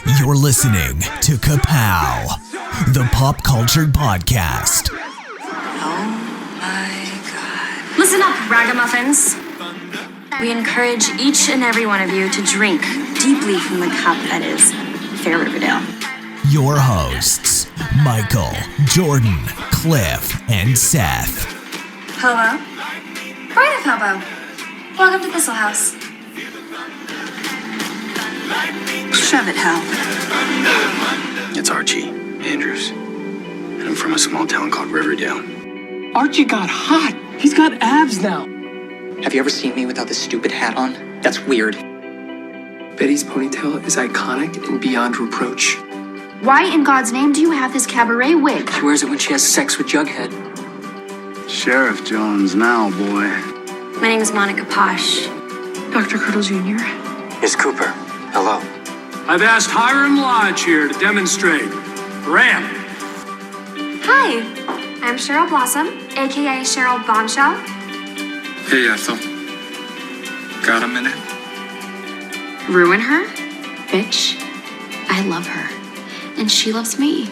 You're listening to Ka-Pow, the pop culture podcast. Oh my God. Listen up, ragamuffins. We encourage each and every one of you to drink deeply from the cup that is Fair Riverdale. Your hosts, Michael, Jordan, Cliff, and Seth. Hello. Brian of Ka-Pow. Welcome to Thistle House. Shove it, Hal. It's Archie Andrews, and I'm from a small town called Riverdale. Archie got hot. He's got abs now. Have you ever seen me without this stupid hat on? That's weird. Betty's ponytail is iconic and beyond reproach. Why in God's name do you have this cabaret wig? She wears it when she has sex with Jughead. Sheriff Jones now, boy. My name is Monica Posh. Dr. Curdle Jr. It's Cooper. Hello. I've asked Hiram Lodge here to demonstrate. Ram. Hi, I'm Cheryl Blossom, aka Cheryl Bombshell. Hey, Ethel. Got a minute? Ruin her? Bitch. I love her. And she loves me.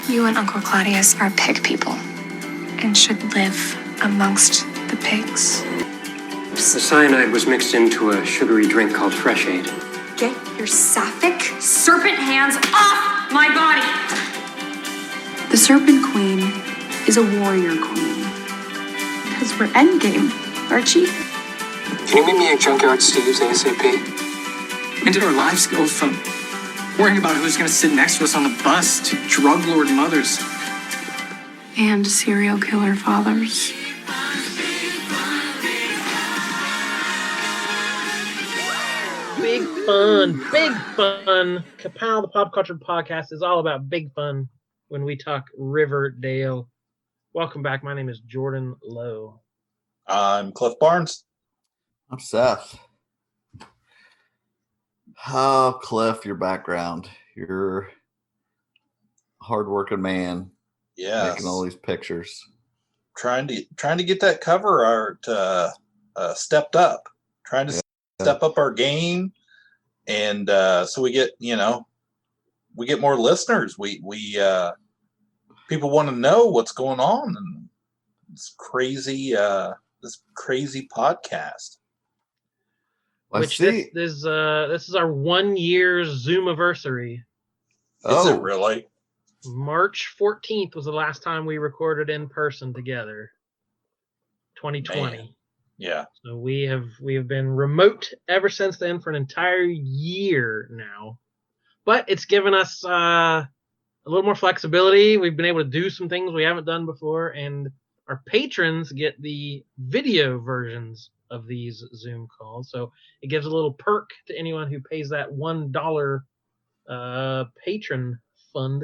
You and Uncle Claudius are pig people and should live amongst the pigs. The cyanide was mixed into a sugary drink called Fresh Aid. Get your sapphic serpent hands off my body! The Serpent Queen is a warrior queen. Because we're endgame, Archie. Can you meet me at Junkyard Steve's ASAP? When did our lives go from worrying about who's going to sit next to us on the bus to drug lord mothers? And serial killer fathers. Big fun. Ka-Pow, the pop culture podcast, is all about big fun when we talk Riverdale. Welcome back. My name is Jordan Lowe. I'm Cliff Barnes. I'm Seth. Oh, Cliff, your background. You're a hardworking man. Yeah, making all these pictures. Trying to get that cover art stepped up. Trying to step up our game, and so we get more listeners. We people want to know what's going on in this crazy podcast. This is our 1 year Zoomiversary. Is it really? March 14th was the last time we recorded in person together. 2020. Man. Yeah. So we have been remote ever since then for an entire year now. But it's given us a little more flexibility. We've been able to do some things we haven't done before, and our patrons get the video versions of these Zoom calls. So it gives a little perk to anyone who pays that $1 patron fund.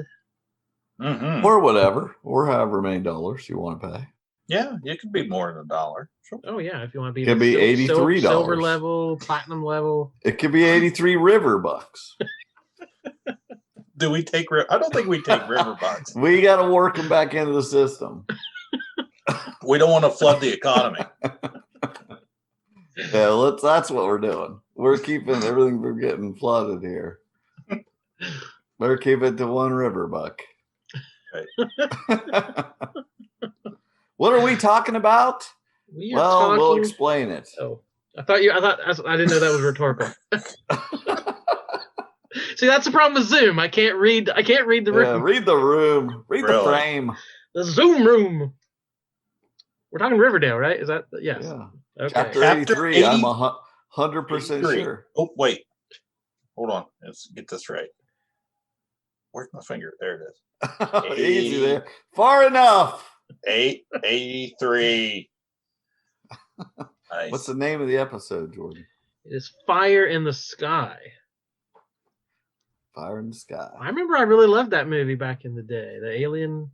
Mm-hmm. Or whatever, or however many dollars you want to pay. Yeah, it could be more than $1. Sure. Oh yeah, if you want to be, it could be $83, silver level, platinum level. It could be 83 river bucks. Do we take? I don't think we take river bucks. We got to work them back into the system. We don't want to flood the economy. Yeah, that's what we're doing. We're keeping everything from getting flooded here. Better keep it to one river buck. Right. What are we talking about? We'll explain it. Oh, I didn't know that was rhetorical. See, that's the problem with Zoom. I can't read the room. Yeah, read the room. Read the frame. The Zoom room. We're talking Riverdale, right? Is that yes? Yeah. Okay. Chapter 83. I'm 100% sure. Oh wait, hold on. Let's get this right. Where's my finger? There it is. Easy there. Far enough. 883. Nice. What's the name of the episode, Jordan? It is Fire in the Sky. Fire in the Sky. I remember I really loved that movie back in the day. The alien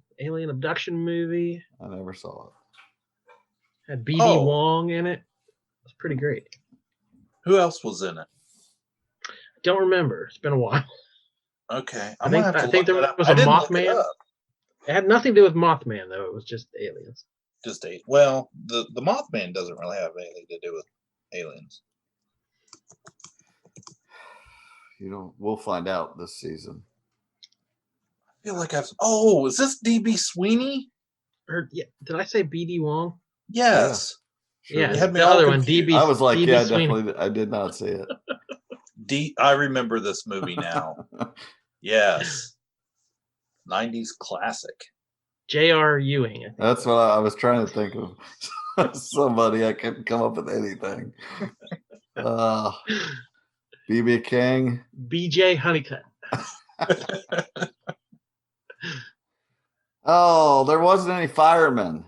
abduction movie. I never saw it. Had B.D. Wong in it. It was pretty great. Who else was in it? I don't remember. It's been a while. Okay. I think there was a Mothman. It had nothing to do with Mothman, though. It was just aliens. Well, the Mothman doesn't really have anything to do with aliens. we'll find out this season. I feel like is this DB Sweeney? Or did I say BD Wong? Yes. Yeah, You had me the all other one, confused. DB. I was like, DB Sweeney. definitely. I did not see it. I remember this movie now. Yes. 90s classic. J.R. Ewing. I think That's what I was trying to think of. Somebody I couldn't come up with anything. BB King. BJ Honeycutt. Oh, there wasn't any firemen.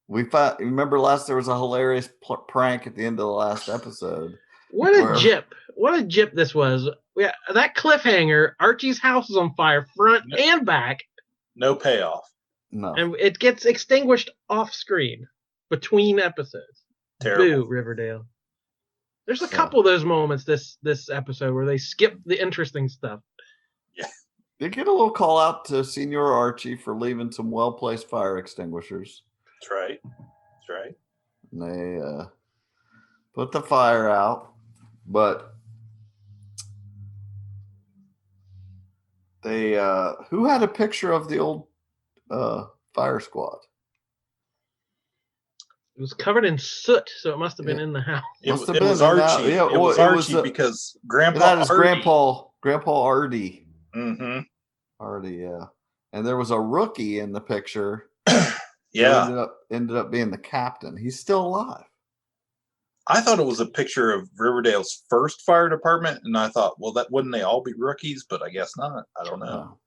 Remember there was a hilarious prank at the end of the last episode. What a jip. What a jip this was. Yeah, that cliffhanger, Archie's house is on fire, front and back. No payoff. No. And it gets extinguished off screen between episodes. Terrible. Boo, Riverdale. There's a couple of those moments this episode where they skip the interesting stuff. Yeah. They get a little call out to Senior Archie for leaving some well-placed fire extinguishers. That's right. That's right. And they put the fire out, but they who had a picture of the old fire squad? It was covered in soot, so it must have been in the house. It was Archie. It was Archie because Grandpa Artie. Grandpa Artie. Mm-hmm. Artie, yeah. And there was a rookie in the picture. Yeah. Ended up being the captain. He's still alive. I thought it was a picture of Riverdale's first fire department, and I thought, well, wouldn't they all be rookies? But I guess not. I don't know.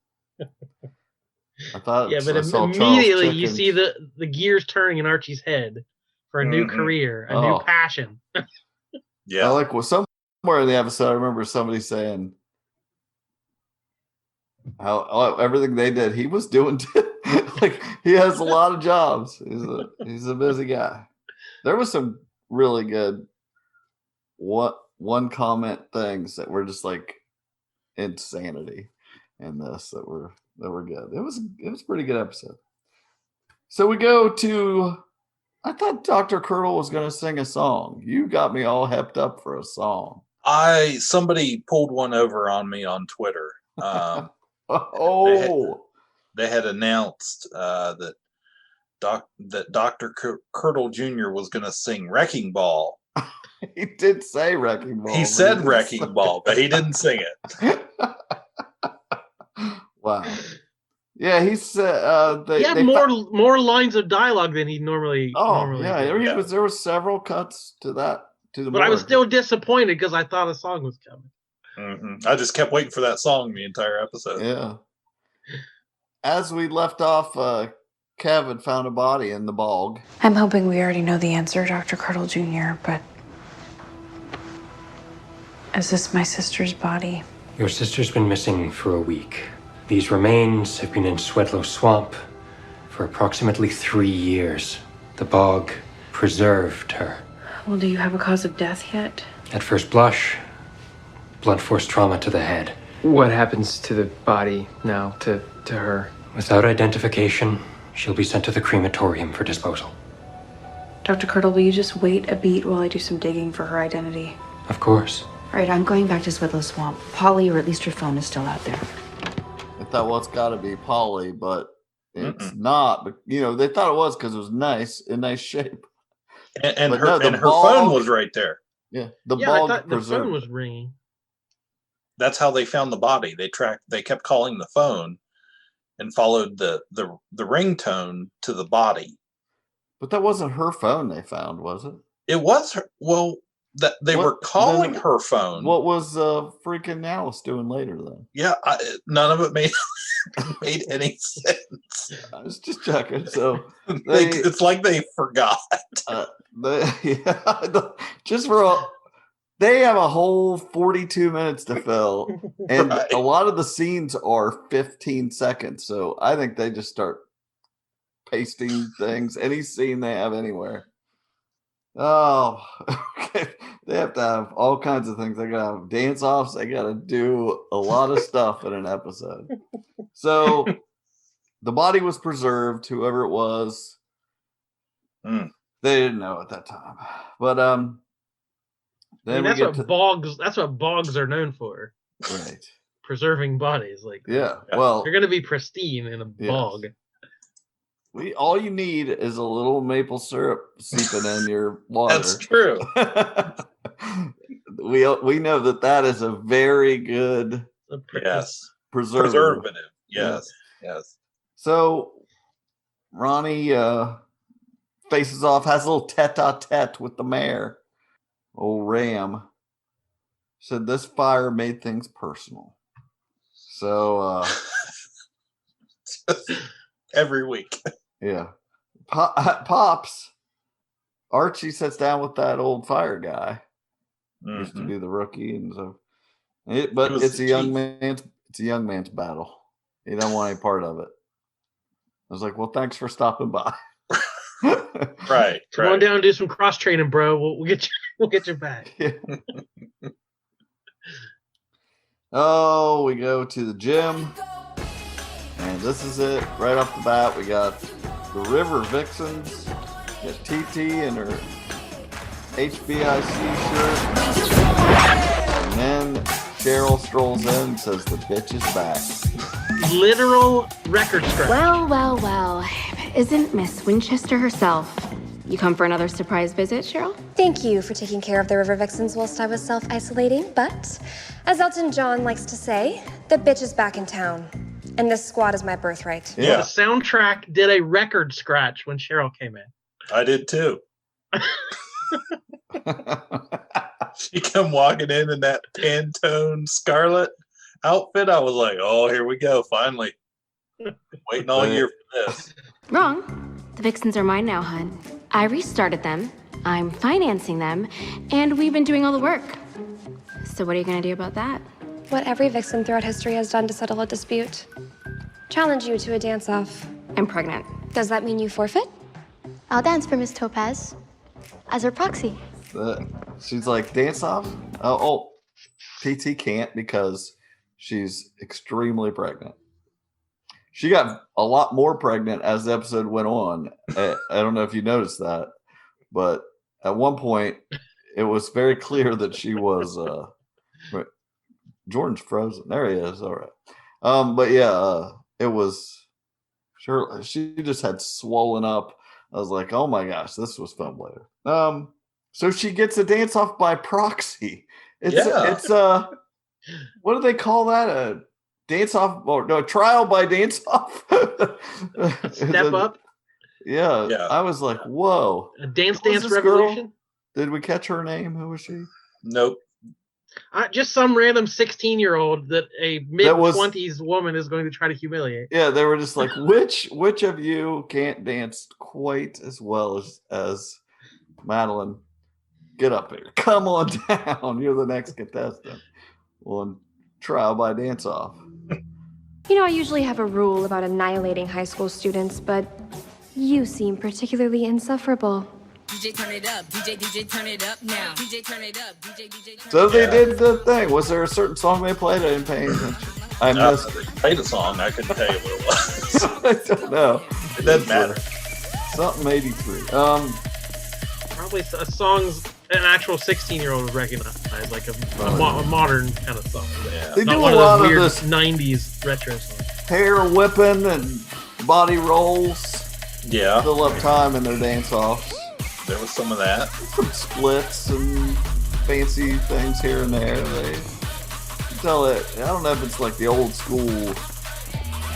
I thought, yeah, but immediately you see the gears turning in Archie's head for a new career, a new passion. Yeah, like somewhere in the episode, I remember somebody saying how everything they did, he was doing too. Like he has a lot of jobs. He's a busy guy. There was some really good one comment things that were just like insanity in this that were good. It was a pretty good episode. So we go to, I thought Dr. Curdle was going to sing a song. You got me all hepped up for a song. Somebody pulled one over on me on Twitter. They had announced that Dr. Curdle Jr. was going to sing Wrecking Ball. He did say Wrecking Ball. He said Wrecking Ball, but he didn't sing it. Wow. Yeah, he said he had more lines of dialogue than he normally. Did. There was several cuts to that But board. I was still disappointed because I thought a song was coming. Mm-hmm. I just kept waiting for that song the entire episode. Yeah. As we left off, Kevin found a body in the bog. I'm hoping we already know the answer, Dr. Curdle Jr., but is this my sister's body? Your sister's been missing for a week. These remains have been in Swedlow Swamp for approximately 3 years. The bog preserved her. Well, do you have a cause of death yet? At first blush, blunt force trauma to the head. What happens to the body now, to her? Without identification, she'll be sent to the crematorium for disposal. Dr. Curdle, will you just wait a beat while I do some digging for her identity? Of course. All right, I'm going back to Swedlow Swamp. Polly, or at least her phone, is still out there. I thought, well, it's got to be Polly, but it's not. But they thought it was because it was nice, in nice shape. And her phone was right there. Yeah, I thought the phone was ringing. That's how they found the body. They kept calling the phone and followed the ringtone to the body. But that wasn't her phone they found, was it? It was her. Well, they were calling her phone. What was freaking Alice doing later then? Yeah, none of it made any sense. I was just checking. So it's like they forgot. They have a whole 42 minutes to fill, and a lot of the scenes are 15 seconds. So I think they just start pasting things, any scene they have anywhere. Oh, okay. They have to have all kinds of things. They got to have dance-offs. They got to do a lot of stuff in an episode. So the body was preserved, whoever it was. They didn't know at that time. But then that's what bogs are known for. Right. Preserving bodies. Like, yeah. Well, they're going to be pristine in a bog. All you need is a little maple syrup seeping in your water. That's true. we know that is a very good preservative. Yes. So Ronnie faces off, has a little tete-a-tete with the mayor. Old Ram said this fire made things personal. So every week. Yeah. Pops. Archie sits down with that old fire guy. Used to be the rookie, and so it's a young man's battle. He don't want any part of it. I was like, well, thanks for stopping by. Right. Come on down and do some cross training, bro. We'll get you back. Yeah. Oh, we go to the gym. And this is it. Right off the bat, we got the River Vixens. We got TT in her HBIC shirt. And then Cheryl strolls in and says the bitch is back. Literal record scratch. Well. Isn't Miss Winchester herself? You come for another surprise visit, Cheryl? Thank you for taking care of the River Vixens whilst I was self-isolating, but as Elton John likes to say, the bitch is back in town. And this squad is my birthright. Yeah. The soundtrack did a record scratch when Cheryl came in. I did too. She come walking in that Pantone Scarlet outfit. I was like, oh, here we go. Finally. Waiting all year for this. Wrong. The Vixens are mine now, hun. I restarted them, I'm financing them, and we've been doing all the work. So what are you going to do about that? What every Vixen throughout history has done to settle a dispute. Challenge you to a dance-off. I'm pregnant. Does that mean you forfeit? I'll dance for Miss Topaz as her proxy. She's like, dance off? Oh, TT can't because she's extremely pregnant. She got a lot more pregnant as the episode went on. I don't know if you noticed that, but at one point, it was very clear that she was. Jordan's frozen. There he is. All right. But yeah, it was. Sure, she just had swollen up. I was like, oh my gosh, this was filmed later. So she gets a dance off by proxy. It's what do they call that? A dance off, or no, trial by dance off. Step up. Yeah, I was like, whoa. A dance revolution. Girl? Did we catch her name? Who was she? Nope. Just some random 16-year-old that a mid-20s woman is going to try to humiliate. Yeah, they were just like, which of you can't dance quite as well as Madeline? Get up here. Come on down. You're the next contestant on trial by dance off. You know, I usually have a rule about annihilating high school students, but you seem particularly insufferable. DJ turn it up, DJ turn it up now. DJ turn it up, DJ. So they did the thing. Was there a certain song they played? I didn't pay attention. I missed it. They played a song. I couldn't tell you what it was. I don't know. It doesn't matter. Something 83. Probably a song's an actual 16-year-old would recognize, like a modern kind of song. Yeah. They Not do one a lot of weird this 90s retro song. Hair whipping and body rolls. Yeah. Fill up time in their dance offs. There was some of that. Some splits and fancy things here and there. They tell it. I don't know if it's like the old school.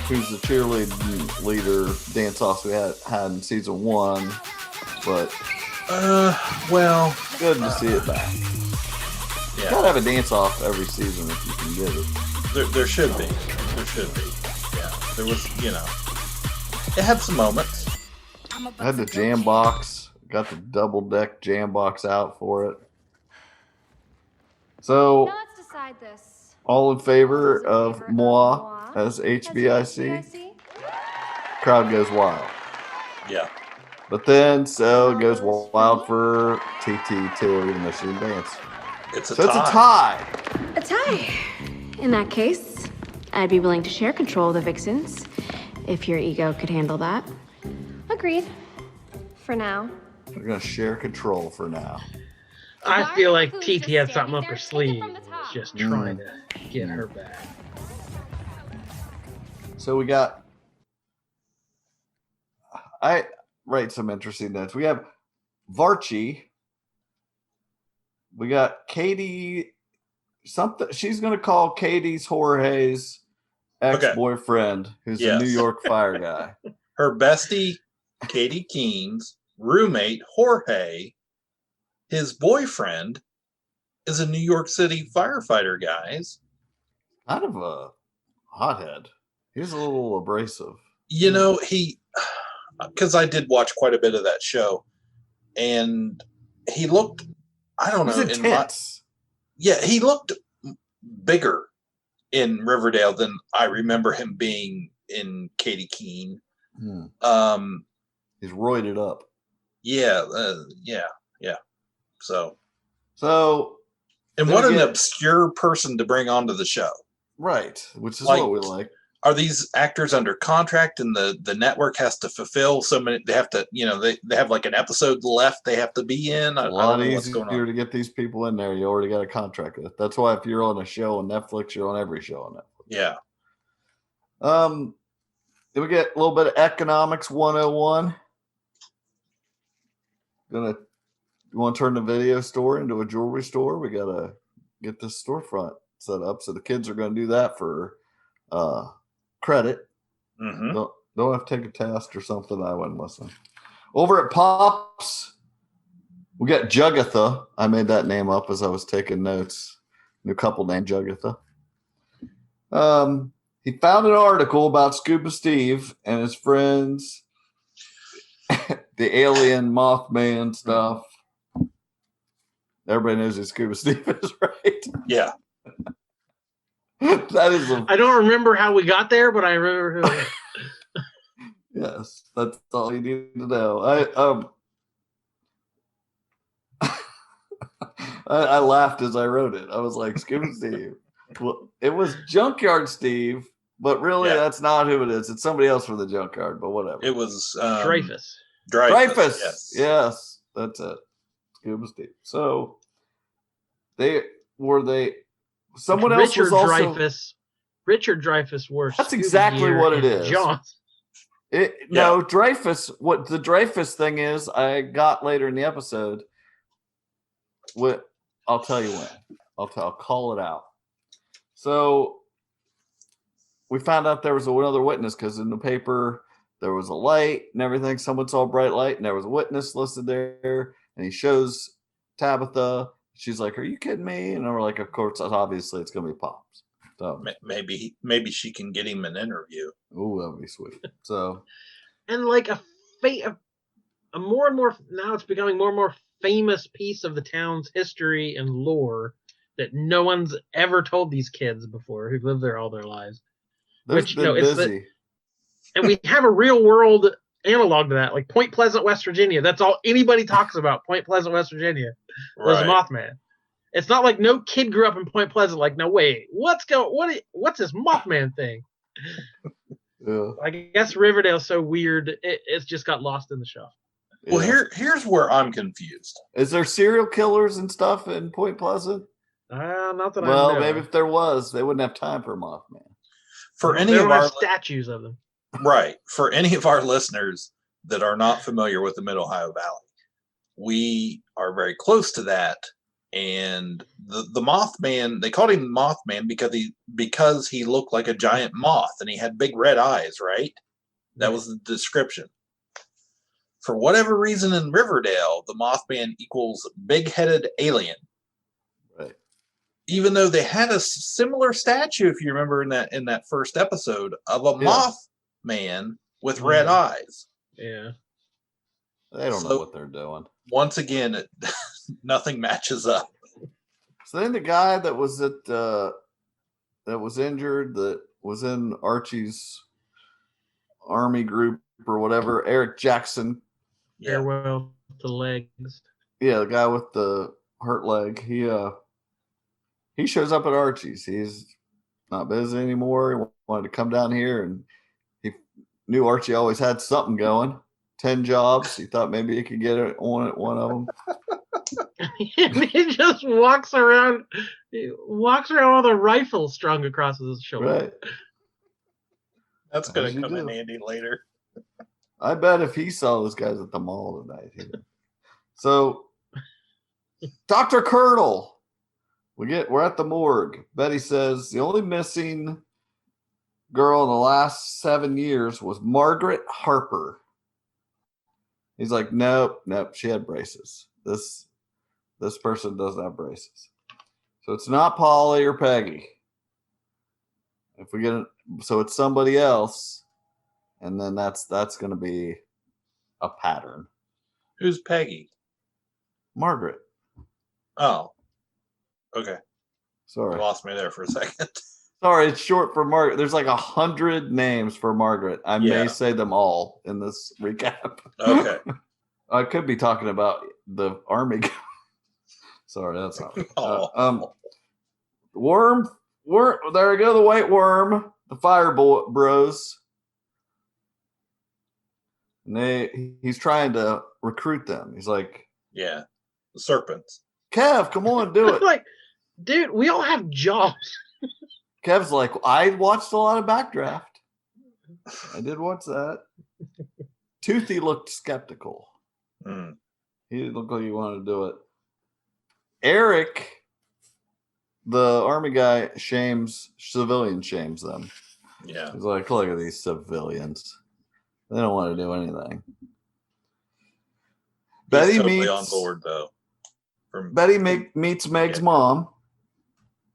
Who's the cheerleading leader dance offs we had in season 1, but well, good to see it back. Yeah, gotta have a dance off every season if you can get it. There should be. There should be. Yeah, there was. It had some moments. I had the jam box. Got the double deck jam box out for it. So, Now let's decide this. all in favor of moi as HBIC? Crowd goes wild. Yeah. But then, so it goes wild for TT too, even though she didn't dance. It's a tie. A tie. In that case, I'd be willing to share control of the Vixens, if your ego could handle that. Agreed. For now. We're going to share control for now. I feel like TT had something up her sleeve. just trying to get her back. So I write some interesting notes. We have Varchi. We got Katie. Something she's going to call Katie's Jorge's ex-boyfriend, who's a New York fire guy. Her bestie, Katie Keene's roommate, Jorge, his boyfriend is a New York City firefighter, guys. Kind of a hothead. He's a little abrasive. You know, because I did watch quite a bit of that show, and he looked, I don't know. Intense. He looked bigger in Riverdale than I remember him being in Katie Keene. He's roided up. Yeah. So, and what an obscure person to bring onto the show. Right, which is what we like. Are these actors under contract and the network has to fulfill so many? They have to, they have like an episode left they have to be in. A lot easier to get these people in there. You already got a contract with. That's why if you're on a show on Netflix, you're on every show on Netflix. Yeah. Then we get a little bit of economics 101. You want to turn the video store into a jewelry store? We gotta get this storefront set up. So the kids are going to do that for credit. Mm-hmm. Don't have to take a test or something. I wasn't listening. Over at Pops, we got Jugatha. I made that name up as I was taking notes. New couple named Jugatha. He found an article about Scuba Steve and his friends, the alien Mothman stuff. Everybody knows who Scuba Steve is, right? Yeah. That is. I don't remember how we got there, but I remember who. Yes, that's all you need to know. I laughed as I wrote it. I was like, Scuba Steve. Well, it was Junkyard Steve, but really that's not who it is. It's somebody else from the Junkyard, but whatever. It was Dreyfus. Dreyfus. Yes, that's it. Scuba Steve. So someone else Richard was also Dreyfus. Richard Dreyfus were. That's exactly what it is. John. No, Dreyfus. What the Dreyfus thing is, I got later in the episode. I'll tell you when. I'll call it out. So we found out there was another witness because in the paper there was a light and everything. Someone saw a bright light and there was a witness listed there. And he shows Tabitha. She's like, "Are you kidding me?" And we're like, "Of course, obviously, it's gonna be Pops." So maybe she can get him an interview. Oh, that'd be sweet. So, and like a more and more now, it's becoming more and more famous piece of the town's history and lore that no one's ever told these kids before who've lived there all their lives. Which it's busy. And we have a real world analog to that, like Point Pleasant, West Virginia. That's all anybody talks about. Point Pleasant, West Virginia was Mothman. It's not like no kid grew up in Point Pleasant. Like, no, wait, what's this Mothman thing? Yeah. I guess Riverdale's so weird, it's just got lost in the shuffle. Well, here's where I'm confused. Is there serial killers and stuff in Point Pleasant? Not that I know. Well, maybe if there was, they wouldn't have time for Mothman. For any of our statues of them. Right. For any of our listeners that are not familiar with the Mid-Ohio Valley, we are very close to that. And the Mothman, they called him Mothman because he looked like a giant moth and he had big red eyes, right? That was the description. For whatever reason in Riverdale, the Mothman equals big-headed alien. Right. Even though they had a similar statue, if you remember in that first episode, of a Mothman with red eyes. Yeah. They don't know what they're doing. Once again, nothing matches up. So then the guy that was that was injured, that was in Archie's army group or whatever, Eric Jackson. Farewell to legs. Yeah, the guy with the hurt leg. He shows up at Archie's. He's not busy anymore. He wanted to come down here, and he knew Archie always had something going. 10 jobs. He thought maybe he could get it on at one of them. And he just walks around with a rifle strung across his shoulder. Right. That's going to come in handy later. I bet if he saw those guys at the mall tonight. So, Dr. Colonel, we're at the morgue. Betty says the only missing girl in the last 7 years was Margaret Harper. He's like, nope, she had braces. This person doesn't have braces. So it's not Polly or Peggy. So it's somebody else, and then that's going to be a pattern. Who's Peggy? Margaret. Oh, okay. Sorry, you lost me there for a second. Sorry, it's short for Margaret. There's like 100 names for Margaret. I may say them all in this recap. Okay. I could be talking about the army. Sorry, that's not. Worm. There we go. The white worm. The fire bros. And he's trying to recruit them. He's like, yeah, the serpents. Kev, come on, do it. Like, dude, we all have jobs. Kev's like, I watched a lot of Backdraft. I did watch that. Toothy looked skeptical. He didn't look like he wanted to do it. Eric, the army guy, shames them. Yeah. He's like, look at these civilians. They don't want to do anything. Betty totally meets on board though. Betty meets Meg's mom,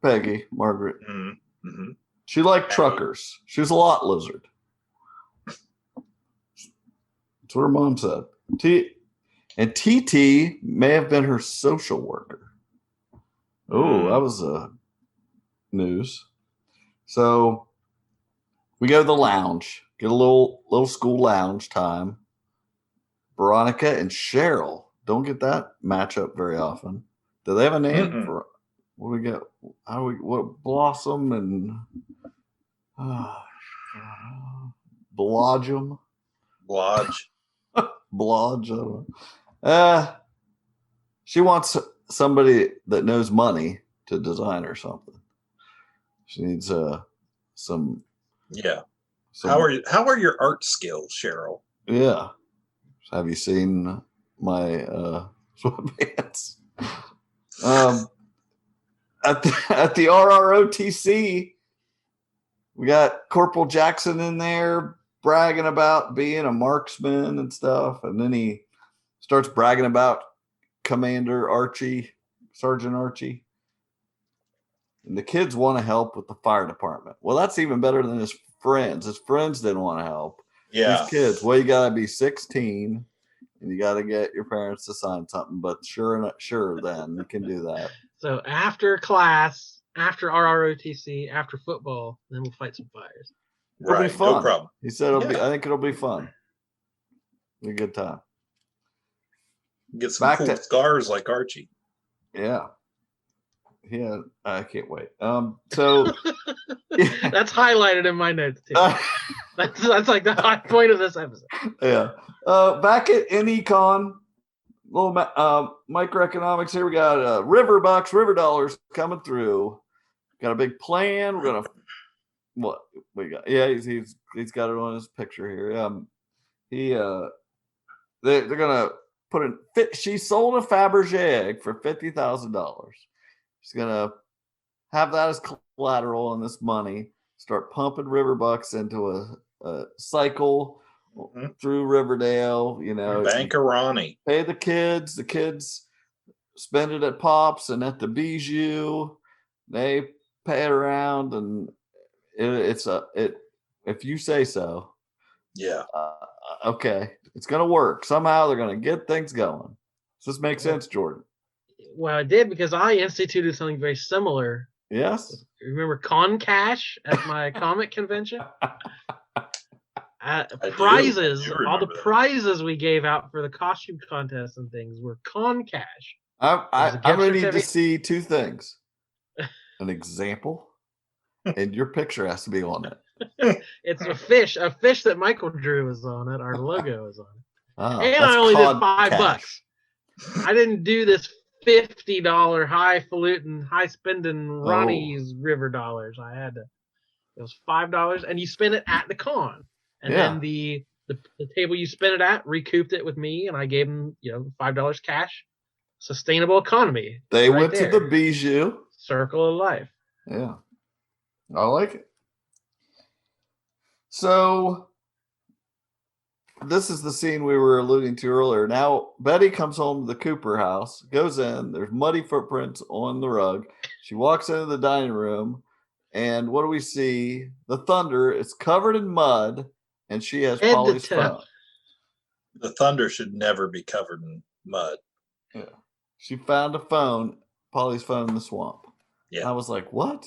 Peggy, Margaret. Mm-hmm. She liked truckers. She was a lot lizard. That's what her mom said. And TT may have been her social worker. Oh, that was news. So we go to the lounge, get a little school lounge time. Veronica and Cheryl. Don't get that matchup very often. Do they have a name for what do we get? What Blossom and Blodgem? Blodge. Blodge. She wants somebody that knows money to design her something. She needs some. Yeah. How are your art skills, Cheryl? Yeah. Have you seen my sweatpants? At the RROTC, we got Corporal Jackson in there bragging about being a marksman and stuff, and then he starts bragging about Commander Archie, Sergeant Archie. And the kids want to help with the fire department. Well, that's even better than his friends. His friends didn't want to help. Yeah. These kids, well, you got to be 16 and you got to get your parents to sign something. But sure, then you can do that. So after class, after RROTC, after football, then we'll fight some fires. It'll be fun. No problem. He said I think it'll be fun. It'll be a good time. Get some cool scars like Archie. Yeah. Yeah, I can't wait. So that's highlighted in my notes too. That's like the high point of this episode. Yeah. Back at NECon, little microeconomics here. We got river dollars coming through. Got a big plan. We're gonna what we got? Yeah, he's got it on his picture here. They're gonna put in. She sold a Fabergé egg for $50,000. She's gonna have that as collateral on this money. Start pumping riverbucks into a cycle through Riverdale. You know, Bankarani. Pay the kids. The kids spend it at Pops and at the Bijou. They pay it around, and it's if you say so. Yeah. Okay, it's gonna work. Somehow they're gonna get things going. Does this make sense, Jordan? Well, it did because I instituted something very similar. Yes. Remember Concash at my comic convention? Prizes, all the prizes we gave out for the costume contest and things were Concash. I'm going to need to see two things: an example, and your picture has to be on it. It's a fish that Michael drew is on it. Our logo is on it. Oh, and I only did $5. I didn't do this $50 highfalutin, high spending Ronnie's River dollars. It was $5, and you spend it at the con, and then the table you spent it at recouped it with me, and I gave them $5 cash. Sustainable economy. They went to the Bijou. Circle of life. Yeah, I like it. So this is the scene we were alluding to earlier. Now Betty comes home to the Cooper house, goes in. There's muddy footprints on the rug. She walks into the dining room. And what do we see? The Thunder is covered in mud, and she has Polly's phone. The Thunder should never be covered in mud. Yeah. She found a phone, Polly's phone in the swamp. Yeah. And I was like, what?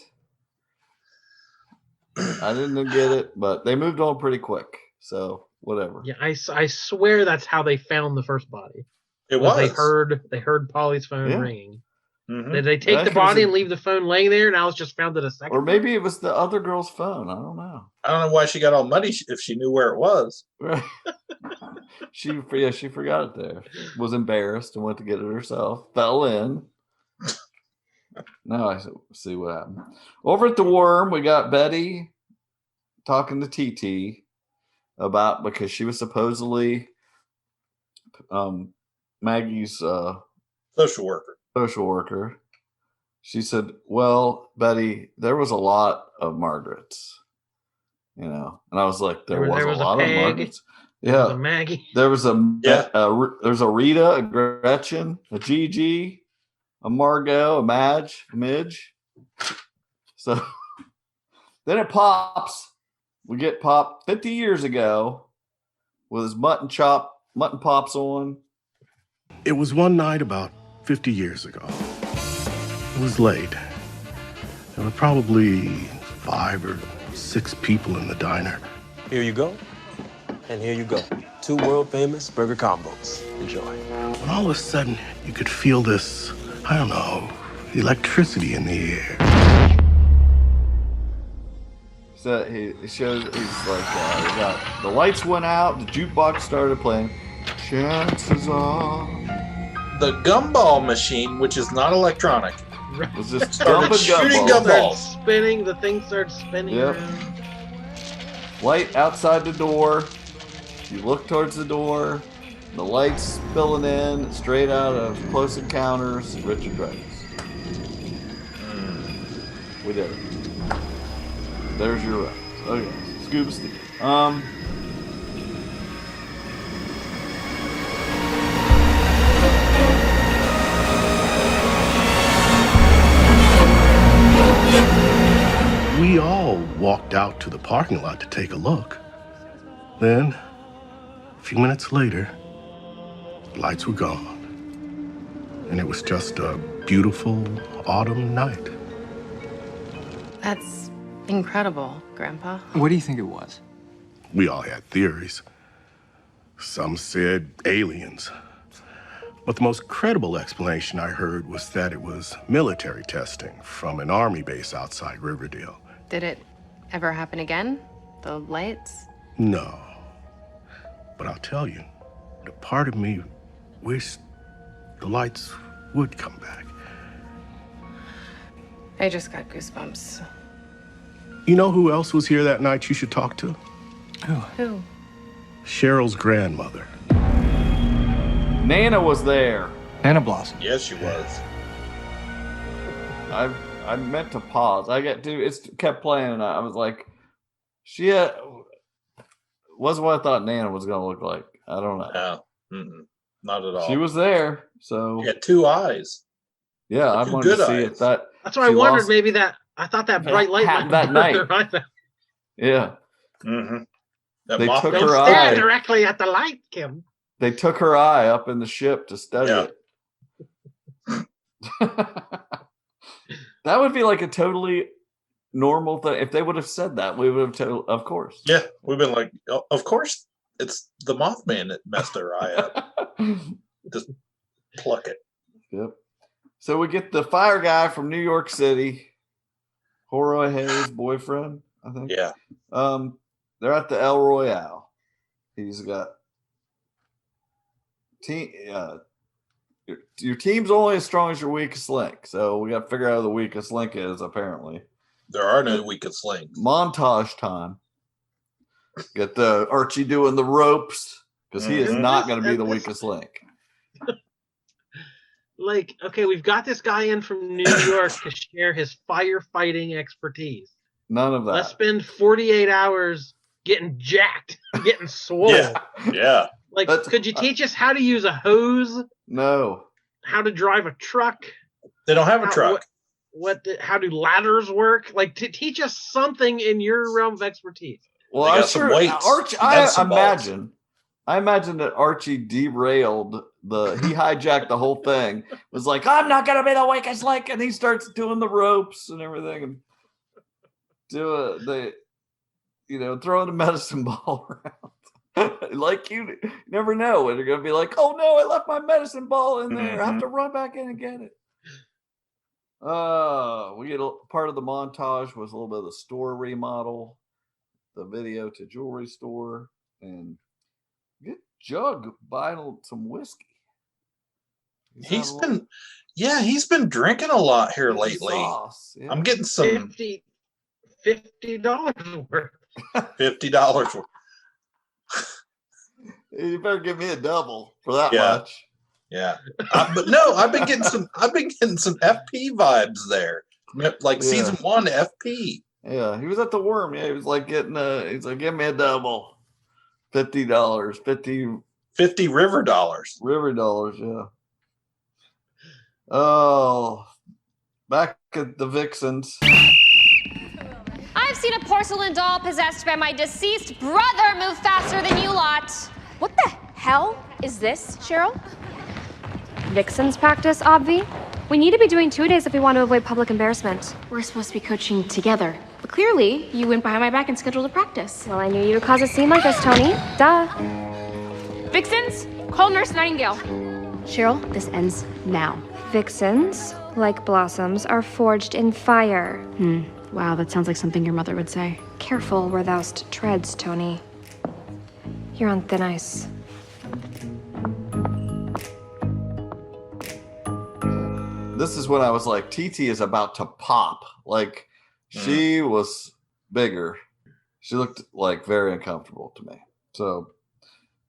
I didn't get it, but they moved on pretty quick. So, whatever. Yeah, I swear that's how they found the first body. It was. They heard Polly's phone ringing. Mm-hmm. Did they take the body and leave the phone laying there? Now it's just found it a second. Or maybe it was the other girl's phone. I don't know. I don't know why she got all muddy if she knew where it was. Right. She forgot it there. Was embarrassed and went to get it herself. Fell in. Now I see what happened. Over at the Worm, we got Betty talking to TT about because she was supposedly Maggie's social worker. She said, well, Betty, there was a lot of Margarets, and I was like, there was a lot of Margarets. Yeah, there was a Maggie. There was there's a Rita, a Gretchen, a Gigi, a Margot, a Midge. So then it pops. We get Pop 50 years ago with his mutton pops on. It was one night about 50 years ago. It was late. There were probably 5 or 6 people in the diner. Here you go. And here you go. 2 world-famous burger combos. Enjoy. When all of a sudden, you could feel this, I don't know, electricity in the air. So he shows, he's like, the lights went out, the jukebox started playing. Chances are. The gumball machine, which is not electronic, was just started shooting gumballs. Spinning, the thing started spinning. Yep. Around. Light outside the door. You look towards the door. The light's spilling in straight out of Close Encounters, Richard Dreyfuss. We did it. There's your reference. Okay, Scuba Steve. We all walked out to the parking lot to take a look. Then, a few minutes later, the lights were gone. And it was just a beautiful autumn night. That's incredible, Grandpa. What do you think it was? We all had theories. Some said aliens. But the most credible explanation I heard was that it was military testing from an army base outside Riverdale. Did it ever happen again? The lights? No. But I'll tell you, a part of me wished the lights would come back. I just got goosebumps. You know who else was here that night you should talk to? Who? Cheryl's grandmother. Nana was there. Nana Blossom. Yes, she was. I meant to pause. It kept playing, and I was like, wasn't what I thought Nana was going to look like. I don't know. No, not at all. She was there, so. She had 2 eyes. Yeah, I wanted to see if that. That's why I wondered maybe that. I thought that bright light happened that night. Yeah. Mm-hmm. They took her Don't eye. stare directly at the light, Kim. They took her eye up in the ship to study it. That would be like a totally normal thing. If they would have said that, we would have told, of course. Yeah, we've been like, of course, it's the Mothman that messed her eye up. Just pluck it. Yep. So we get the fire guy from New York City, Horoy Hayes' boyfriend, I think. Yeah. They're at the El Royale. He's got your team's only as strong as your weakest link. So we got to figure out who the weakest link is, apparently. There are no weakest links. Montage time. Get the Archie doing the ropes because he is not going to be the weakest link. Like, okay, we've got this guy in from New York to share his firefighting expertise. None of that. Let's spend 48 hours getting jacked, getting swole. Yeah. Like, could you teach us how to use a hose? No. How to drive a truck? They don't have a truck. How do ladders work? Like, to teach us something in your realm of expertise. Well, I'm sure Archie. I imagine that Archie derailed he hijacked the whole thing. Was like, I'm not gonna be the weakest link, and he starts doing the ropes and everything, and throwing the medicine ball around. Like you never know when they're gonna be like, oh no, I left my medicine ball in there. I have to run back in and get it. We get part of the montage was a little bit of the store remodel, the video to jewelry store, and get Jug buying some whiskey. He's been drinking a lot here lately. Yeah. I'm getting some $50 worth. $50 worth. You better give me a double for that much. Yeah, but no, I've been getting some FP vibes there, like season 1 FP. Yeah, he was at the Worm. Yeah, he was like he's like, give me a double, $50, 50 river dollars. River dollars, yeah. Oh, back at the Vixens. I've seen a porcelain doll possessed by my deceased brother move faster than you lot. What the hell is this, Cheryl? Vixens practice, Obvi. We need to be doing 2 days if we want to avoid public embarrassment. We're supposed to be coaching together. But clearly, you went behind my back and scheduled a practice. Well, I knew you would cause a scene like this, Tony. Duh. Vixens, call Nurse Nightingale. Cheryl, this ends now. Vixens, like blossoms, are forged in fire. Wow, that sounds like something your mother would say. Careful where thou'st treads, Tony. You're on thin ice. This is when I was like, TT is about to pop. Like, she was bigger. She looked like very uncomfortable to me. So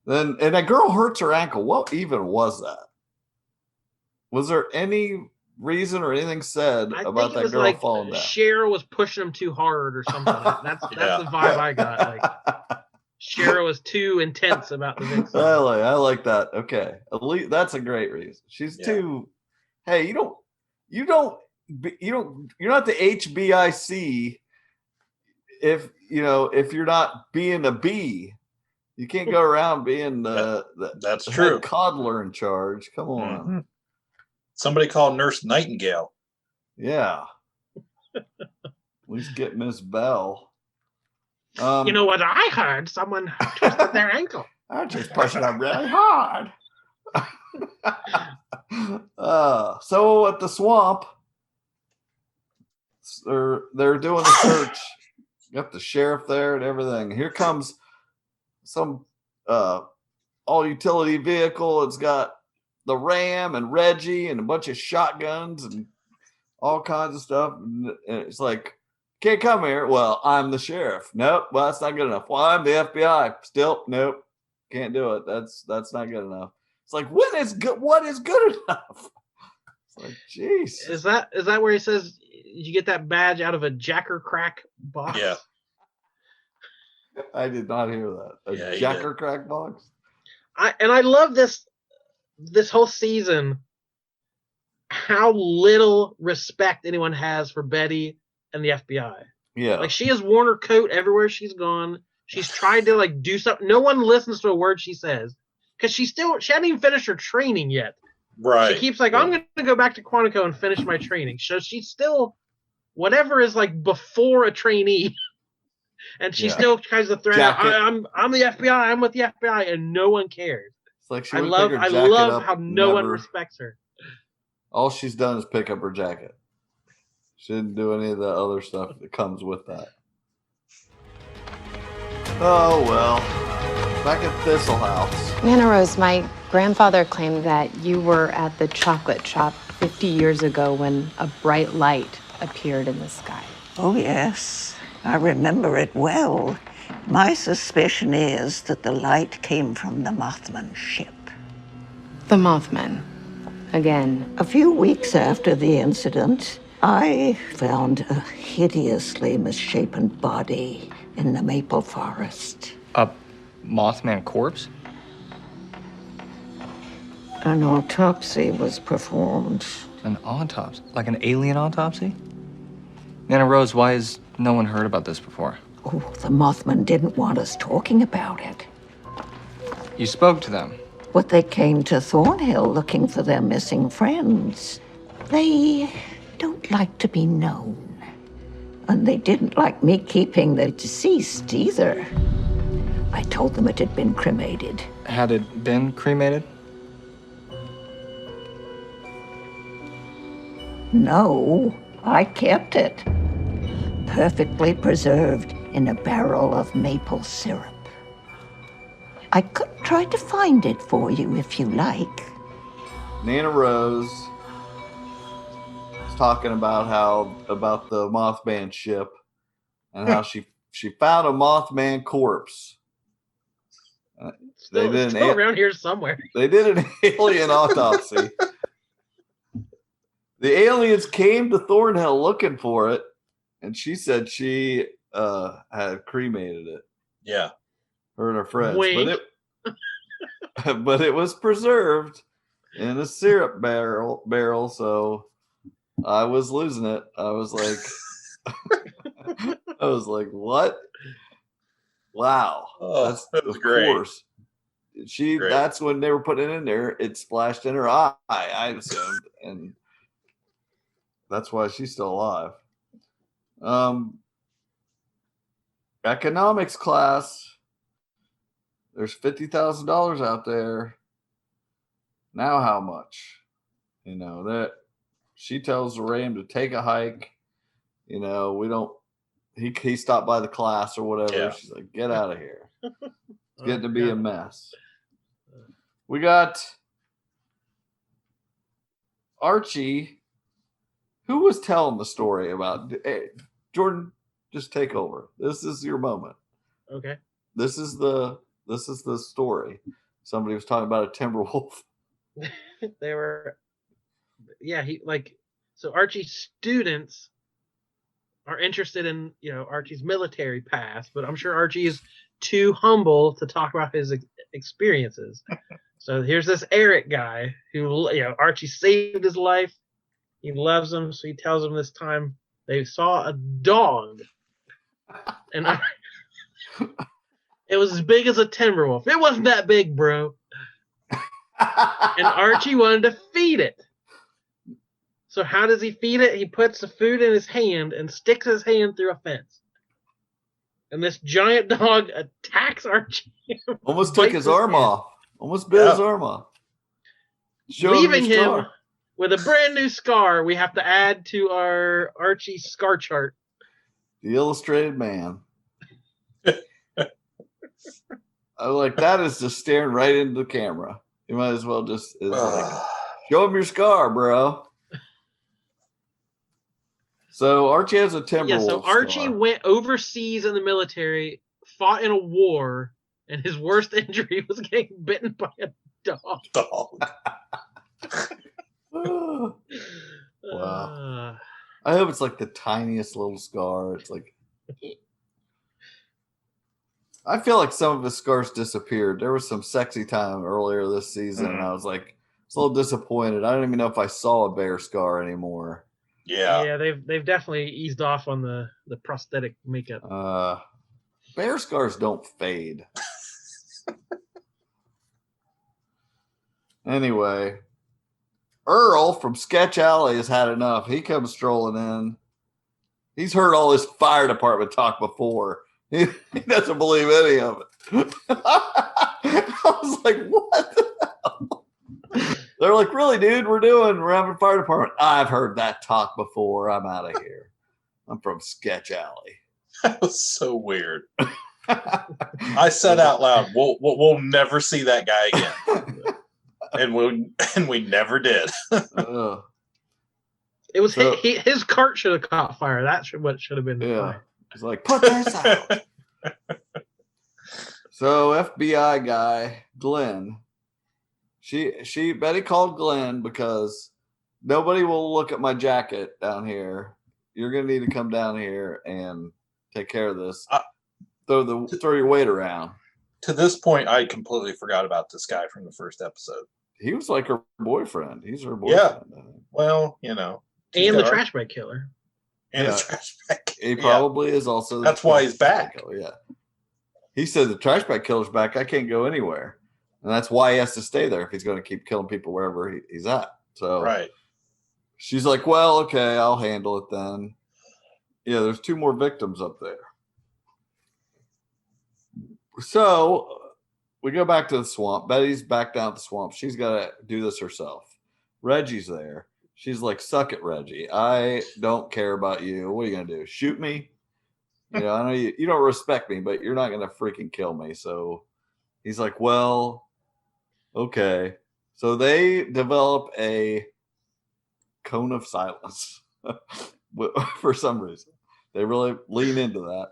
then, and that girl hurts her ankle. What even was that? Was there any reason or anything said about that girl falling down? Cheryl was pushing him too hard or something. That's the vibe I got. Like, Cheryl was too intense about the Vixen. I like that. Okay, at least that's a great reason. She's too. Hey, you're not the HBIC if you're not being a B. You can't go around being that's true. Coddler in charge. Come on. Mm-hmm. Somebody call Nurse Nightingale. Yeah. At least get Miss Bell. You know what I heard? Someone twisted their ankle. I just pushed it up really hard. So at the swamp, they're doing the search. Got the sheriff there and everything. Here comes some all utility vehicle. It's got the Ram and Reggie and a bunch of shotguns and all kinds of stuff. And it's like, can't come here. Well, I'm the sheriff. Nope. Well, that's not good enough. Well, I'm the FBI. Still, nope. Can't do it. That's not good enough. It's like, what is good enough? It's like, jeez. Is that where he says you get that badge out of a Jacker Crack box? Yeah. I did not hear that. A Jacker Crack box? I love this whole season, how little respect anyone has for Betty and the FBI. Yeah. Like, she has worn her coat everywhere she's gone. She's tried to like do something. No one listens to a word she says. Because she hadn't even finished her training yet. Right. She keeps like, I'm going to go back to Quantico and finish my training. So she's still, whatever is like before a trainee. And she still tries to thread out, I'm the FBI, I'm with the FBI, and no one cares. It's like she I love how no one respects her. All she's done is pick up her jacket. She didn't do any of the other stuff that comes with that. Oh, well. Back at Thistle House. Nana Rose, my grandfather claimed that you were at the chocolate shop 50 years ago when a bright light appeared in the sky. Oh, yes. I remember it well. My suspicion is that the light came from the Mothman ship. The Mothman. Again. A few weeks after the incident, I found a hideously misshapen body in the maple forest. A Mothman corpse? An autopsy was performed. An autopsy? Like an alien autopsy? Nana Rose, why has no one heard about this before? Oh, the Mothman didn't want us talking about it. You spoke to them. But they came to Thornhill looking for their missing friends. They don't like to be known. And they didn't like me keeping the deceased either. I told them it had been cremated. Had it been cremated? No, I kept it. Perfectly preserved in a barrel of maple syrup. I could try to find it for you if you like. Nana Rose is talking about the Mothman ship and how she found a Mothman corpse. Still around here somewhere. They did an alien autopsy. The aliens came to Thornhill looking for it, and she said she had cremated it. Yeah. Her and her friends. Wink. But it was preserved in a syrup barrel, so I was losing it. I was like, what? Wow. Oh, that was great. Of course. That's when they were putting it in there. It splashed in her eye, I assumed, and that's why she's still alive. Economics class. There's $50,000 out there. Now how much? That she tells Ram to take a hike. We don't. He stopped by the class or whatever. Yeah. She's like, get out of here. It's getting to be a mess. We got Archie, who was telling the story about. Hey, Jordan, just take over. This is your moment. Okay. This is the story. Somebody was talking about a timber wolf. They were, so Archie's students are interested in, Archie's military past, but I'm sure Archie is too humble to talk about his experiences. So here's this Eric guy who, Archie saved his life. He loves him, so he tells him this time they saw a dog, and it was as big as a timber wolf. It wasn't that big, bro. And Archie wanted to feed it. So how does he feed it? He puts the food in his hand and sticks his hand through a fence. And this giant dog attacks Archie. Almost took his arm off. Almost bit his arm off. Leaving him with a brand new scar we have to add to our Archie scar chart. The illustrated man. I was like, that is just staring right into the camera. You might as well just show him your scar, bro. So Archie has a timber wolf. So Archie went overseas in the military, fought in a war, and his worst injury was getting bitten by a dog. Wow. I hope it's like the tiniest little scar. It's like, I feel like some of his scars disappeared. There was some sexy time earlier this season, and I was like, a little disappointed. I don't even know if I saw a bear scar anymore. Yeah, they've definitely eased off on the prosthetic makeup. Bear scars don't fade. Anyway, Earl from Sketch Alley has had enough. He comes strolling in. He's heard all this fire department talk before. He doesn't believe any of it. I was like, what the hell? They're like, really, dude? We're having fire department. I've heard that talk before. I'm out of here. I'm from Sketch Alley. That was so weird. I said out loud, we'll never see that guy again. and we never did. It was his cart should have caught fire. That's what should have been the fire. It's like, put this out. So FBI guy Glenn, Betty called Glenn because nobody will look at my jacket down here. You're gonna need to come down here and take care of this. Throw your weight around. To this point, I completely forgot about this guy from the first episode. He was like her boyfriend. He's her boyfriend. Yeah. Well, you know. And the trash bag killer. And the trash bag killer. He probably is also. That's why he's back. Yeah. He said the trash bag killer's back. I can't go anywhere. And that's why he has to stay there if he's going to keep killing people wherever he's at. So right. She's like, well, okay, I'll handle it then. Yeah, there's 2 more victims up there. So we go back to the swamp. Betty's back down at the swamp. She's got to do this herself. Reggie's there. She's like, suck it, Reggie. I don't care about you. What are you going to do? Shoot me? You know, I know you don't respect me, but you're not going to freaking kill me. So he's like, well, okay. So they develop a cone of silence for some reason. They really lean into that.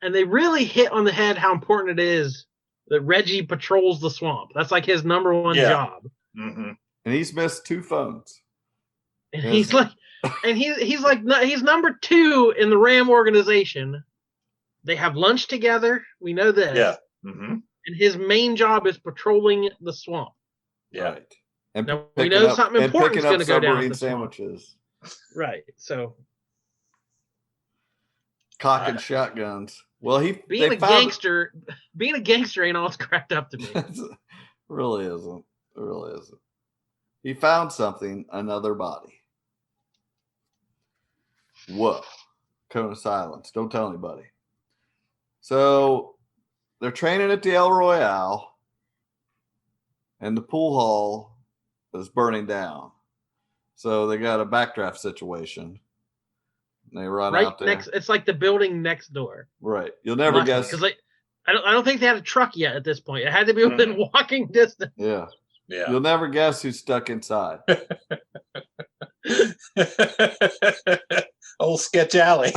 And they really hit on the head how important it is that Reggie patrols the swamp. That's like his number one job. Mm-hmm. And he's missed 2 phones. And he's like, he's number 2 in the Ram organization. They have lunch together. We know this. Yeah. Mm-hmm. And his main job is patrolling the swamp. Yeah. Right. And now, we know something important is going to go down. Sandwiches. Right. So. Cock and shotguns. Well, being a gangster ain't all it's cracked up to be. Really isn't. It really isn't. He found something, another body. Whoa. Cone of silence. Don't tell anybody. So they're training at the El Royale, and the pool hall is burning down. So they got a backdraft situation. They run out there. It's like the building next door. Right. You'll never guess. Because I don't think they had a truck yet at this point. It had to be within walking distance. Yeah. Yeah. You'll never guess who's stuck inside. Old Sketch Alley.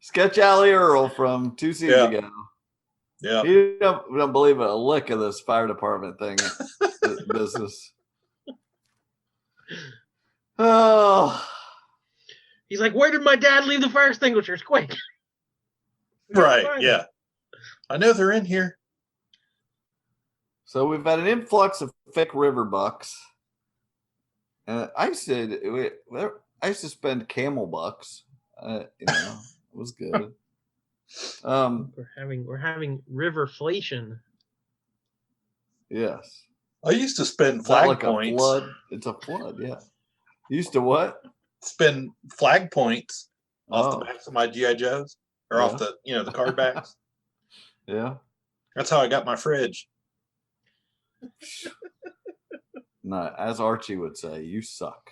Sketch Alley Earl from 2 seasons ago. Yeah. You don't believe a lick of this fire department thing. Business. Oh. He's like, where did my dad leave the fire extinguishers? Quick. Right, yeah. I know they're in here. So we've had an influx of fake river bucks. And I used to spend camel bucks. It was good. We're having riverflation. Yes. I used to spend flag points. It's a flood, yeah. You used to what? Spend flag points off the backs of my GI Joes or off the the card backs. Yeah, that's how I got my fridge. No, as Archie would say, you suck.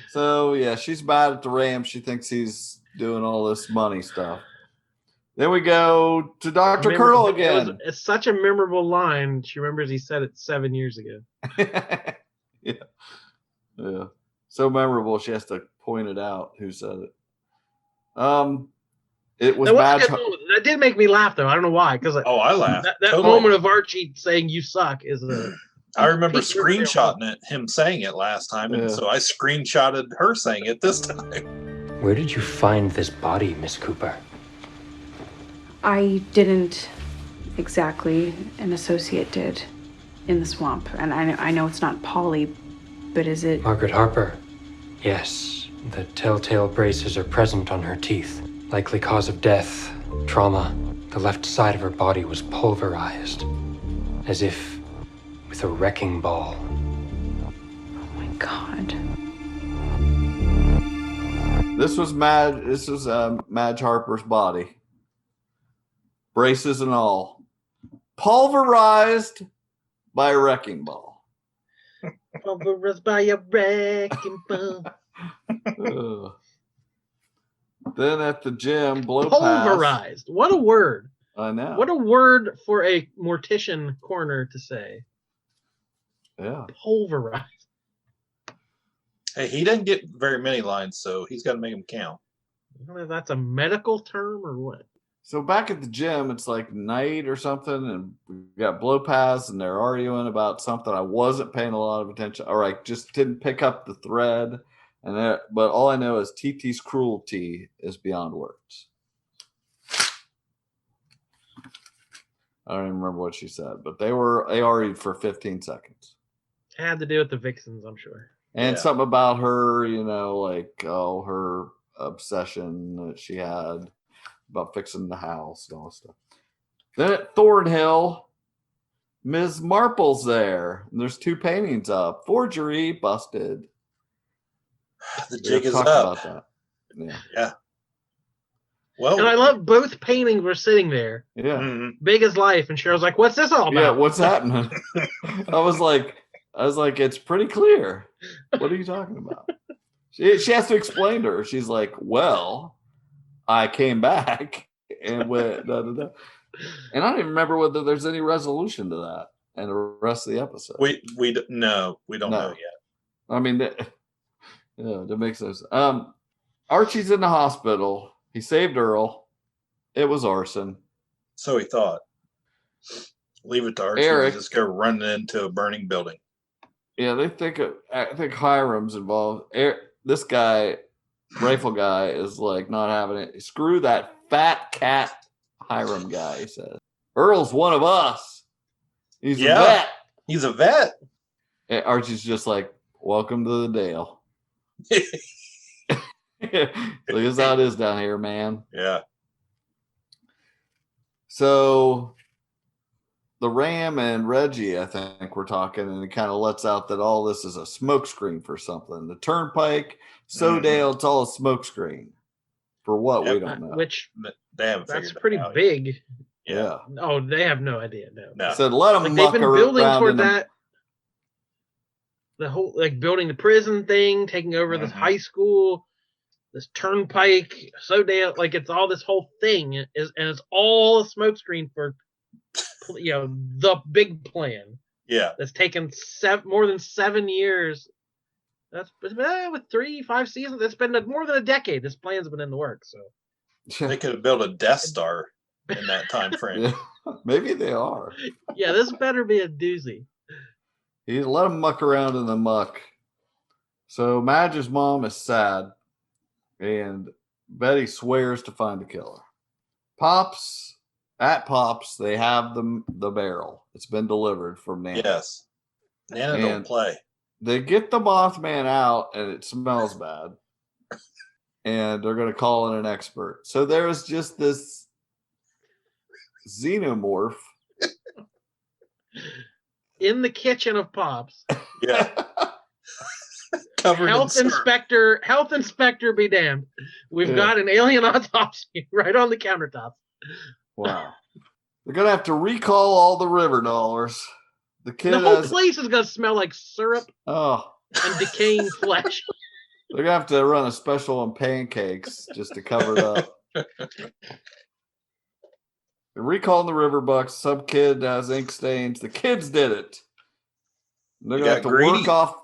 So yeah, she's mad at the Ram. She thinks he's doing all this money stuff. Then we go to Dr. Curl again. It's such a memorable line. She remembers he said it 7 years ago. Yeah. So memorable, she has to point it out who said it. It was bad. That did make me laugh, though. I don't know why. Because I laughed. That totally. Moment of Archie saying "you suck" is a. I remember screenshotting him saying it last time, and so I screenshotted her saying it this time. Where did you find this body, Miss Cooper? I didn't exactly. An associate did in the swamp. And I know it's not Polly, but is it... Margaret Harper. Yes, the telltale braces are present on her teeth. Likely cause of death, trauma. The left side of her body was pulverized, as if with a wrecking ball. Oh my God. This was Madge Harper's body. Braces and all. Pulverized by a wrecking ball. Pulverized by a wrecking ball. Then at the gym, blow Pulverized. What a word. I know. What a word for a mortician corner to say. Yeah. Pulverized. Hey, he doesn't get very many lines, so he's got to make them count. I don't know if that's a medical term or what. So back at the gym, it's like night or something, and we've got blow paths, and they're arguing about something. I wasn't paying a lot of attention, or I just didn't pick up the thread. But all I know is TT's cruelty is beyond words. I don't even remember what she said, but they argued for 15 seconds. It had to do with the Vixens, I'm sure. And something about her, her obsession that she had about fixing the house and all this stuff. Then at Thornhill, Ms. Marple's there. And there's 2 paintings up. Forgery busted. The jig is up. About that. Yeah. Well, and I love both paintings were sitting there. Yeah. Mm-hmm. Big as life. And Cheryl's like, what's this all about? Yeah, what's happening? I was like, it's pretty clear. What are you talking about? She has to explain to her. She's like, well, I came back and went, da, da, da. And I don't even remember whether there's any resolution to that and the rest of the episode. We don't know yet. I mean, that makes sense. Archie's in the hospital. He saved Earl. It was arson. So he thought. Leave it to Archie. Eric, just go running into a burning building. Yeah, I think Hiram's involved. This guy, rifle guy, is like not having it. Screw that fat cat Hiram guy, he says. Earl's one of us. He's a vet. He's a vet. And Archie's just like, welcome to the Dale. Look at how it is down here, man. Yeah. So the Ram and Reggie, I think, we're talking, and it kind of lets out that all this is a smokescreen for something. The Turnpike, Dale, it's all a smokescreen. For what, we don't know. Which, they haven't that's pretty out big. Yeah. Oh, they have no idea. No. Said let them they've been building toward them. that. The whole, building the prison thing, taking over this high school, this Turnpike, Dale, it's all this whole thing, and it's all a smokescreen for the big plan. Yeah. That's taken more than 7 years. That's with 3-5 seasons. It's been more than a decade. This plan's been in the works. So they could have built a Death Star in that time frame. Yeah, maybe they are. Yeah, this better be a doozy. He let them muck around in the muck. So Madge's mom is sad, and Betty swears to find the killer. Pops, they have the barrel. It's been delivered from Nana. Yes. Nana don't play. They get the Mothman out, and it smells bad. And they're going to call in an expert. So there's just this xenomorph in the kitchen of Pops. Yeah. Covered Health in inspector be damned. We've got an alien autopsy right on the countertop. Wow. They're going to have to recall all the Riverdalers. The whole place is going to smell like syrup and decaying flesh. They're going to have to run a special on pancakes just to cover it up. They're recalling the Riverbucks. Some kid has ink stains. The kids did it. They're going to have to work off.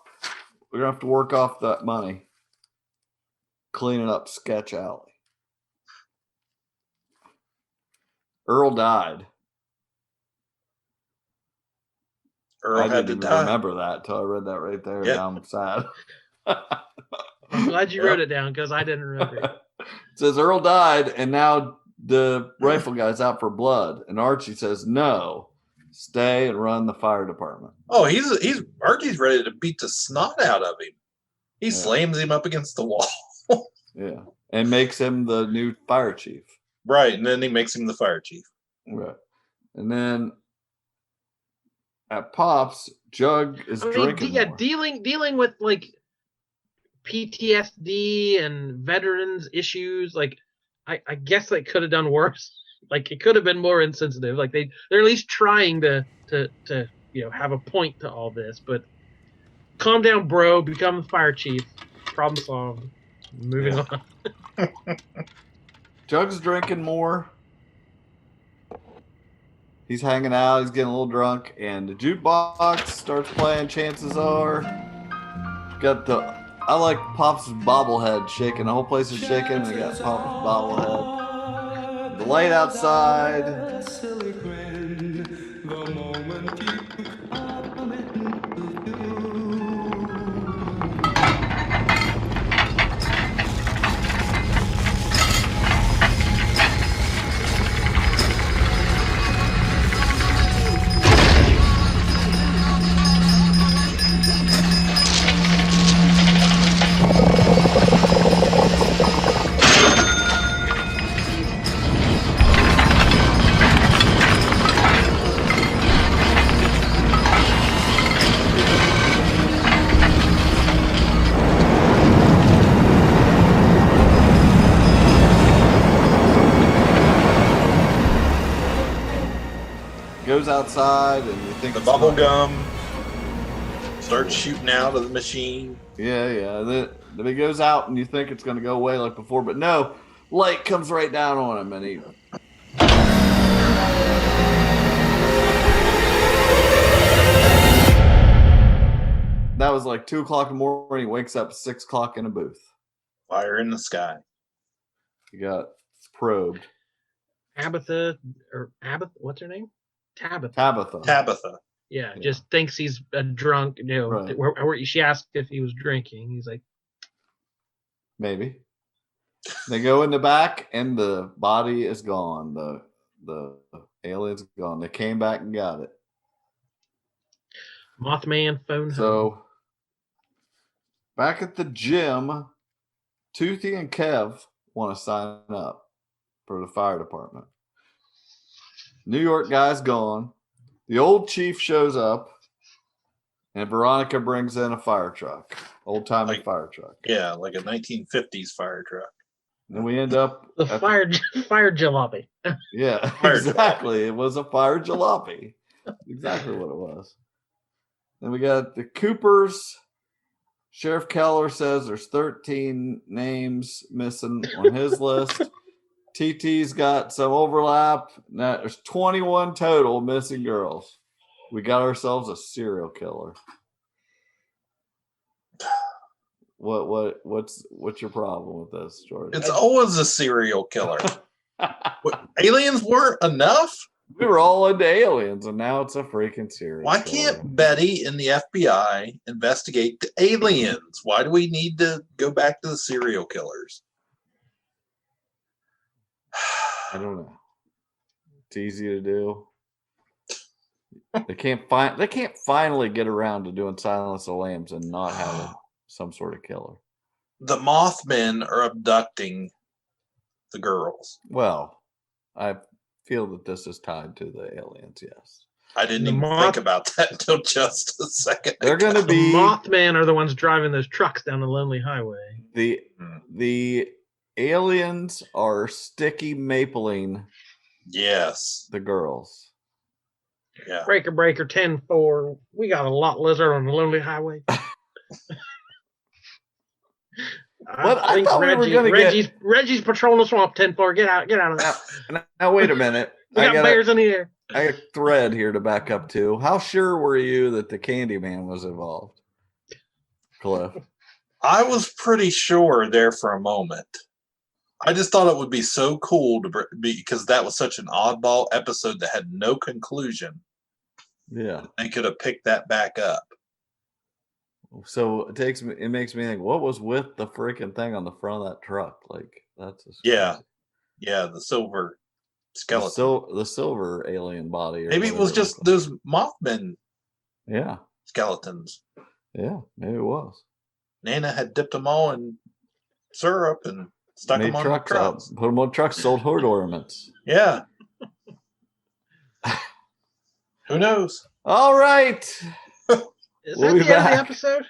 We're going to have to work off that money. Cleaning up Sketch Alley. Earl died. Earl had to die. Remember that until I read that right there. Now I'm sad. I'm glad you wrote it down because I didn't remember it. It says Earl died, and now the rifle guy's out for blood. And Archie says, no, stay and run the fire department. Oh, Archie's ready to beat the snot out of him. He slams him up against the wall. Yeah. And makes him the new fire chief. Right. And then he makes him the fire chief. Right. And then at Pops, Jug is drinking. Yeah, more. dealing with PTSD and veterans issues. I guess they could have done worse. It could have been more insensitive. They're at least trying to have a point to all this. But calm down, bro. Become the fire chief. Problem solved. Moving on. Jug's drinking more. He's hanging out. He's getting a little drunk, and the jukebox starts playing. Chances are, got the. I like Pop's bobblehead shaking. The whole place is shaking, and they got Pop's bobblehead. The light outside. Goes outside, and you think the bubble gum starts shooting out of the machine. Yeah. Then he goes out, and you think it's going to go away like before, but no, light comes right down on him, and he. That was like 2:00 in the morning. He wakes up at 6:00 in a booth. Fire in the sky. He got probed. Tabitha, what's her name? Tabitha. Yeah, just thinks he's a drunk. Right. She asked if he was drinking. He's like, maybe. They go in the back, and the body is gone. The alien's gone. They came back and got it. Mothman phone. So back at the gym, Toothy and Kev want to sign up for the fire department. New York guy's gone. The old chief shows up, and Veronica brings in a fire truck, old-timey fire truck. Yeah, like a 1950s fire truck. And we end up the fire jalopy. Yeah, exactly. It was a fire jalopy. Exactly what it was. Then we got the Coopers. Sheriff Keller says there's 13 names missing on his list. TT's got some overlap. Now there's 21 total missing girls. We got ourselves a serial killer. What's your problem with this, Jordan? It's always a serial killer. Aliens weren't enough? We were all into aliens, and now it's a freaking serial Why killer. can't Betty and the FBI investigate the aliens? Why do we need to go back to the serial killers? I don't know. It's easy to do. They can't finally get around to doing Silence of the Lambs and not having some sort of killer. The Mothmen are abducting the girls. Well, I feel that this is tied to the aliens, yes. I didn't even think about that until just a second. They're going to be... The Mothman are the ones driving those trucks down the lonely highway. The aliens are sticky mapling. Yes. The girls. Yeah. Breaker 10-4. We got a lot lizard on the lonely highway. I think Reggie's patrolling the swamp. 10-4. Get out of that. Now wait a minute. We got bears in the air. I got a thread here to back up to. How sure were you that the Candyman was involved, Cliff? I was pretty sure there for a moment. I just thought it would be so cool to be, because that was such an oddball episode that had no conclusion. Yeah, they could have picked that back up. So it makes me think, what was with the freaking thing on the front of that truck? Like that's yeah, the silver skeleton, the silver alien body. Maybe it was just those Mothman. Yeah, skeletons. Yeah, maybe it was. Nana had dipped them all in syrup and stuck them on trucks. Put them on trucks, sold hoard ornaments. Yeah. Who knows? All right. Is that the end of the episode?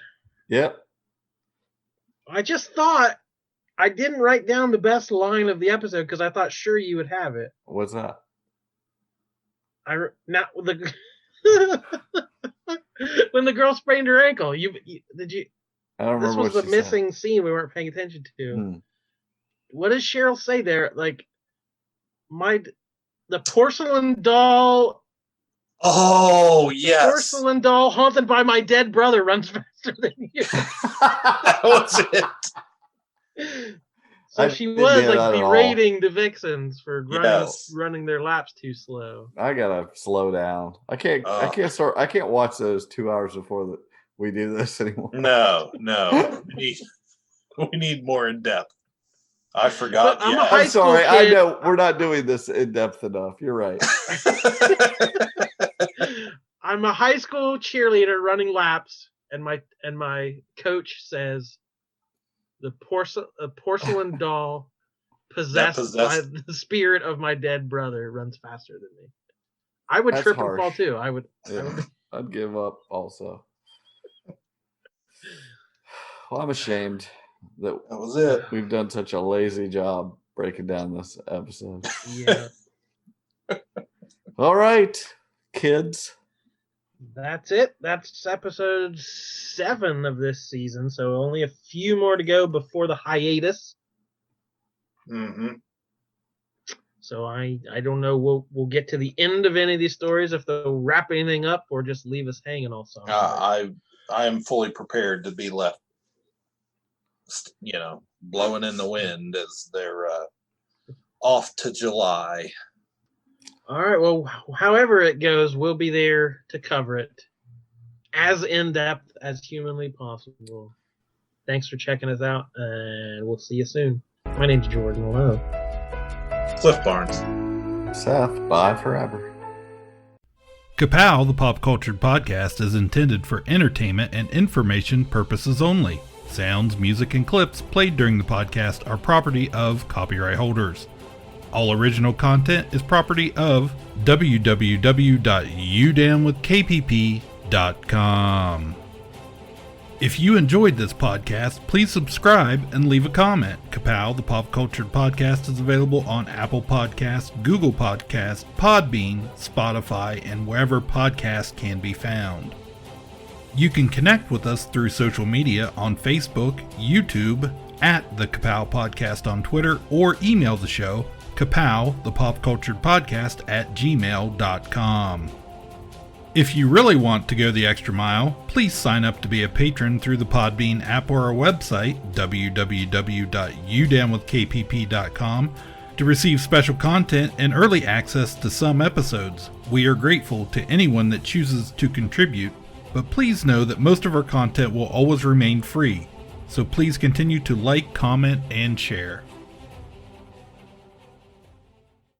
Yep. I just thought I didn't write down the best line of the episode because I thought sure you would have it. What's that? When the girl sprained her ankle. Did you? I don't remember. This was the missing scene we weren't paying attention to. What does Cheryl say there? Like, the porcelain doll. Oh, yes. Porcelain doll haunted by my dead brother runs faster than you. That was it. So she was like berating the Vixens for running their laps too slow. I gotta slow down. I can't watch those 2 hours before we do this anymore. No. We need more in depth. I forgot. I'm sorry. I know we're not doing this in depth enough. You're right. I'm a high school cheerleader running laps, and my coach says the porcelain doll possessed by the spirit of my dead brother runs faster than me. I would trip and fall too. I'd give up also. Well, I'm ashamed that was it. We've done such a lazy job breaking down this episode. Yeah. All right, kids. That's it. That's episode 7 of this season. So only a few more to go before the hiatus. Mm-hmm. So I don't know. We'll get to the end of any of these stories if they'll wrap anything up or just leave us hanging all summer. I am fully prepared to be left, blowing in the wind as they're off to July. All right. Well, however it goes, we'll be there to cover it as in depth as humanly possible. Thanks for checking us out, and we'll see you soon. My name's Jordan. Hello. Cliff Barnes. Seth, bye forever. Ka-Pow, the pop cultured podcast, is intended for entertainment and information purposes only. Sounds, music, and clips played during the podcast are property of copyright holders. All original content is property of www.udamwithkpp.com. If you enjoyed this podcast, please subscribe and leave a comment. Ka-Pow, the pop cultured podcast, is available on Apple Podcasts, Google Podcasts, Podbean, Spotify, and wherever podcasts can be found. You can connect with us through social media on Facebook, YouTube, at the Ka-Pow Podcast on Twitter, or email the show, Ka-Pow, the pop cultured podcast, at gmail.com. If you really want to go the extra mile, please sign up to be a patron through the Podbean app or our website, www.udamwithkpp.com, to receive special content and early access to some episodes. We are grateful to anyone that chooses to contribute, but please know that most of our content will always remain free, so please continue to like, comment, and share.